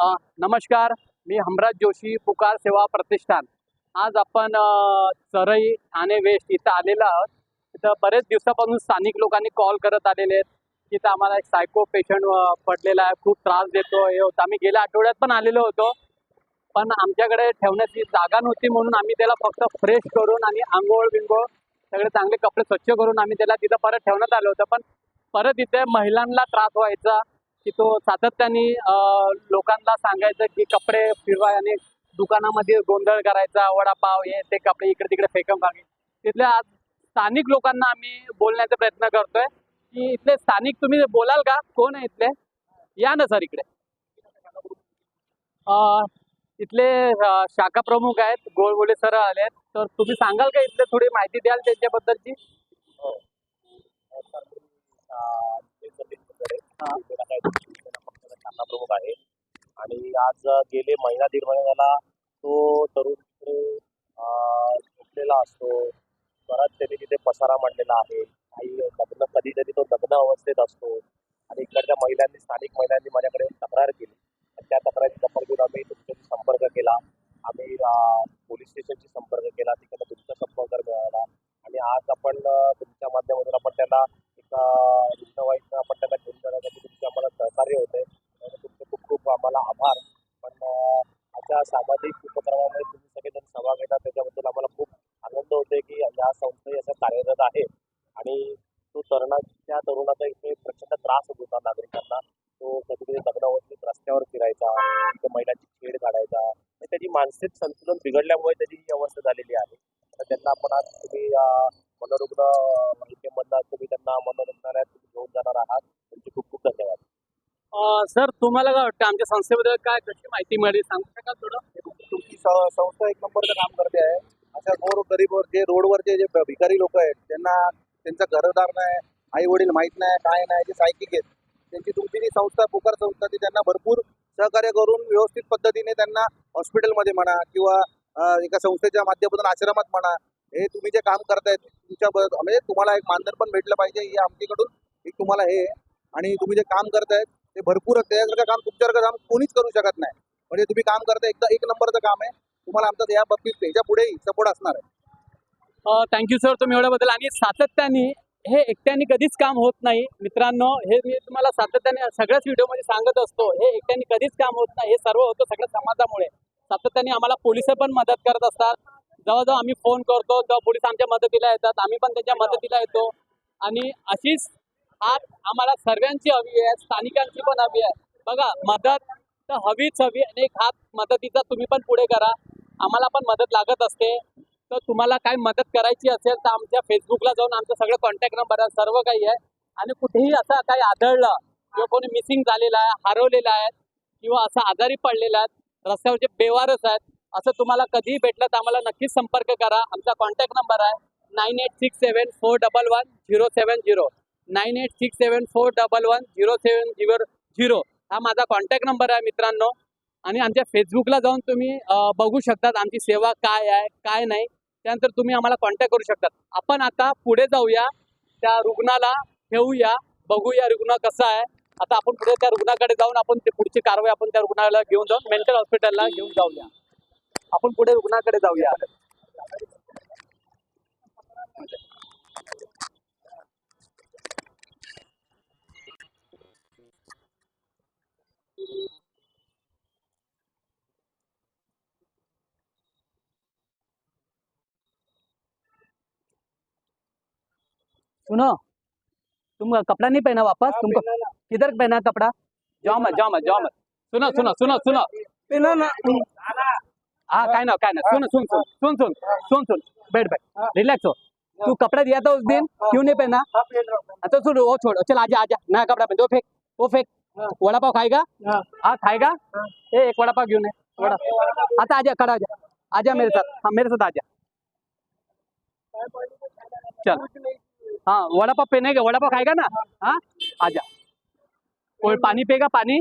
नमस्कार, मी हमराज जोशी, पुकार सेवा प्रतिष्ठान. आज आपण चरई ठाणे वेस्ट इथं आलेलो आहोत. इथं बरेच दिवसापासून स्थानिक लोकांनी कॉल करत आलेले आहेत की इथं आम्हाला एक सायको पेशंट पडलेला आहे, खूप त्रास देतो हे होतं. आम्ही गेल्या आठवड्यात पण आलेलो होतो, पण आमच्याकडे ठेवण्याची जागा नव्हती म्हणून आम्ही त्याला फक्त फ्रेश करून आणि आंघोळ बिंघोळ सगळे चांगले कपडे स्वच्छ करून आम्ही त्याला तिथं परत ठेवण्यात आलं होतं. पण परत इथे महिलांना त्रास व्हायचा की तो सातत्याने लोकांना सांगायचं की कपडे फिरवा आणि दुकानामध्ये गोंधळ करायचा, वडापाव हे ते कपडे इकडे तिकडे फेकून मागे. तिथल्या आज स्थानिक लोकांना आम्ही बोलण्याचा प्रयत्न करतोय की इथले स्थानिक तुम्ही बोलाल का, कोण आहे इथले? या ना सर इकडे. इथले शाखा प्रमुख आहेत, गोळबोले सर आलेत, तर तुम्ही सांगाल का इथले थोडी माहिती द्याल त्यांच्याबद्दलची? हो. शाखा प्रमुख आहे आणि आज गेले महिना दीड महिना झाला तो तरुण तिकडे झोपलेला असतो. परत त्याने तिथे पसारा मांडलेला आहे. काही लग्न कधीतरी तो लग्न अवस्थेत असतो आणि इकडच्या महिलांनी, स्थानिक महिलांनी माझ्याकडे तक्रार केली. त्या तक्रारीची दखल घेऊन आम्ही तुमच्याशी संपर्क केला. आम्ही पोलीस स्टेशनशी संपर्क केला, तिकडे तुमचा संपर्क मिळाला आणि आज आपण तुमच्या माध्यमातून आपण त्याला एका रुग्णवाहिकेत आपण त्याला घेऊन जाण्यासाठी तुमचे आम्हाला सहकार्य होते. तुमचे खूप खूप आम्हाला आभार. पण अशा सामाजिक उपक्रमामध्ये तुम्ही सगळेजण सहभाग घेतात त्याच्याबद्दल आम्हाला खूप आनंद होते की या संस्थेत असं कार्यरत आहे. आणि तो त्या तरुणाचा इथे प्रचंड त्रास होत होता नागरिकांना. तो कधी कधी लग्नावस्थेत रस्त्यावर फिरायचा, तिथे महिलांची छेड काढायचा. त्याची मानसिक संतुलन बिघडल्यामुळे त्याची ही अवस्था झालेली आहे. तर त्यांना आपण आज तुम्ही मनोरुग्ण मधला तुम्ही त्यांना मनोरुग्णालयात तुम्ही घेऊन जाणार आहात. तुमचे खूप खूप धन्यवाद. सर तुम्हाला काय वाटतं आमच्या संस्थेबद्दल, काय कशी माहिती मिळाली सांगू शकाल थोडं? तुमची संस्था एक नंबरचं काम करते आहे. अशा गोरगरीब जे रोडवरचे जे भिकारी लोक आहेत त्यांना त्यांचं घरदार नाही, आई वडील माहीत नाही, काय नाही, जे सायकिक आहेत त्यांची तुमची जी संस्था पुकार संस्था ती त्यांना भरपूर सहकार्य करून व्यवस्थित पद्धतीने त्यांना हॉस्पिटलमध्ये म्हणा किंवा एका संस्थेच्या माध्यमातून आश्रमात म्हणा, हे तुम्ही जे काम करतायत तुमच्या म्हणजे तुम्हाला एक मानधन पण भेटलं पाहिजे, हे आमच्याकडून एक तुम्हाला हे. आणि तुम्ही जे काम करतायत ते भरपूर त्यासारखं काम तुमच्यासारखं काम कोणीच करू शकत नाही. म्हणजे तुम्ही काम करताय एकदा एक नंबरचं काम आहे. तुम्हाला आमचा या बाबतीत याच्या पुढेही सपोर्ट असणार आहे. थँक्यू सर तुम्ही एवढ्याबद्दल. आणि सातत्याने हे एकट्याने कधीच काम होत नाही मित्रांनो, हे मी तुम्हाला सातत्याने सगळ्याच व्हिडिओमध्ये सांगत असतो. हे एकट्याने कधीच काम होत नाही, हे सर्व होतं सगळ्या समाजामुळे. सातत्याने आम्हाला पोलिस पण मदत करत असतात. जेव्हा आम्ही फोन करतो तेव्हा पोलीस आमच्या मदतीला येतात, आम्ही पण त्यांच्या मदतीला येतो. आणि अशीच हात आम्हाला सर्वांची हवी आहे, स्थानिकांची पण हवी आहे. बघा, मदत तर हवीच हवी आणि एक हात मदतीचा तुम्ही पण पुढे करा. आम्हाला पण मदत लागत असते. तर तुम्हाला काय मदत करायची असेल तर आमच्या फेसबुकला जाऊन आमचं सगळं कॉन्टॅक्ट नंबर आहे, सर्व काही आहे. आणि कुठेही असं काही आढळलं किंवा कोणी मिसिंग झालेलं आहे, हरवलेलं आहे किंवा असं आजारी पडलेलं आहे, रस्त्यावरचे बेवारस आहेत, असं तुम्हाला कधीही भेटलं तर आम्हाला नक्कीच संपर्क करा. आमचा कॉन्टॅक्ट नंबर आहे 9867411070 9867411070. हा माझा कॉन्टॅक्ट नंबर आहे मित्रांनो. आणि आमच्या फेसबुकला जाऊन तुम्ही बघू शकतात आमची सेवा काय आहे काय नाही. त्यानंतर तुम्ही आम्हाला कॉन्टॅक्ट करू शकतात. आपण आता पुढे जाऊया, त्या रुग्णाला ठेवूया, बघूया रुग्ण कसा आहे. आता आपण पुढे त्या रुग्णाकडे जाऊन आपण ते पुढची कारवाई आपण त्या रुग्णाला घेऊन जाऊन मेंटल हॉस्पिटलला घेऊन जाऊया. आपण पुढे रुग्णाकडे जाऊया. सुनो, तुम कपड़ा नहीं पहना वापस, तुमको किधर पहना कपड़ा? जाओ मत जाओ मत जाओ मत. सुनो सुनो सुनो सुनो हाँ, काय ना सुन सुन सुन सुन सुन सुन सुन बैठ बैठ, रिलैक्स हो. तू कपड़ा दिया था उस दिन, क्यों नहीं पहना? तो सुन, वो छोड़, चल आजा आजा, नया कपड़ा पहन, वो फेंक. वड़ा पाव खाएगा? हाँ खाएगा. एक वड़ा पाव घेऊन ये. वड़ा आता आजा, खड़ा आजा, आजा मेरे साथ. हाँ मेरे साथ आजा. चल हाँ, वड़ा पाव पहनेगा, वड़ा पाव खाएगा ना? हाँ आजा. कोई पानी पिएगा? पानी?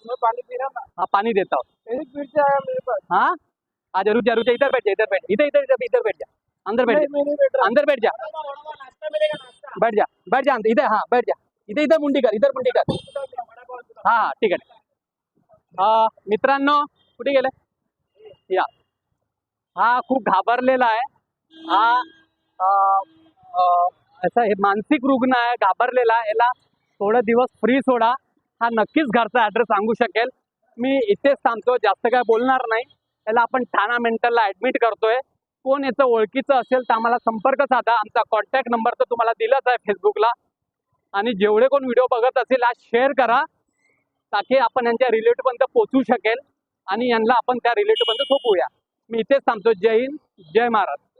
मैं पानी पी रहा ना. हाँ पानी देता हूँ. एक मिनट से आया मेरे पास. हाँ आजा, रुक जा इधर बैठ जा, इधर बैठ, इधर इधर इधर बैठ जा, अंदर बैठ जा, मैं नहीं बैठ रहा. अंदर बैठ जा, नाश्ता मिलेगा, नाश्ता. बैठ जा इधर. हाँ बैठ जा, इधर इधर मुंडी कर, इधर मुंडी कर. हा हा ठीक आहे. मित्रांनो कुठे गेले या. हा खूप घाबरलेला आहे. हा अं, अं, असं हे मानसिक रुग्ण आहे, घाबरलेला आहे. याला थोडं दिवस फ्री सोडा. हा नक्कीच घरचा ऍड्रेस सांगू शकेल. मी इथेच थांबतो, जास्त काय बोलणार नाही. याला आपण ठाणा मेंटलला ऍडमिट करतोय. कोण याचं ओळखीचं असेल तर आम्हाला संपर्क साधा. आमचा कॉन्टॅक्ट नंबर तर तुम्हाला दिलाच आहे फेसबुकला. आणि जेवढे कोण व्हिडिओ बघत असेल आज शेअर करा, ताकी आपण यांच्या रिलेटिव्हपर्यंत पोहोचू शकेल आणि यांना आपण त्या रिलेटिव्हपर्यंत सोपवूया. मी इथेच थांबतो. जय हिंद, जय महाराष्ट्र.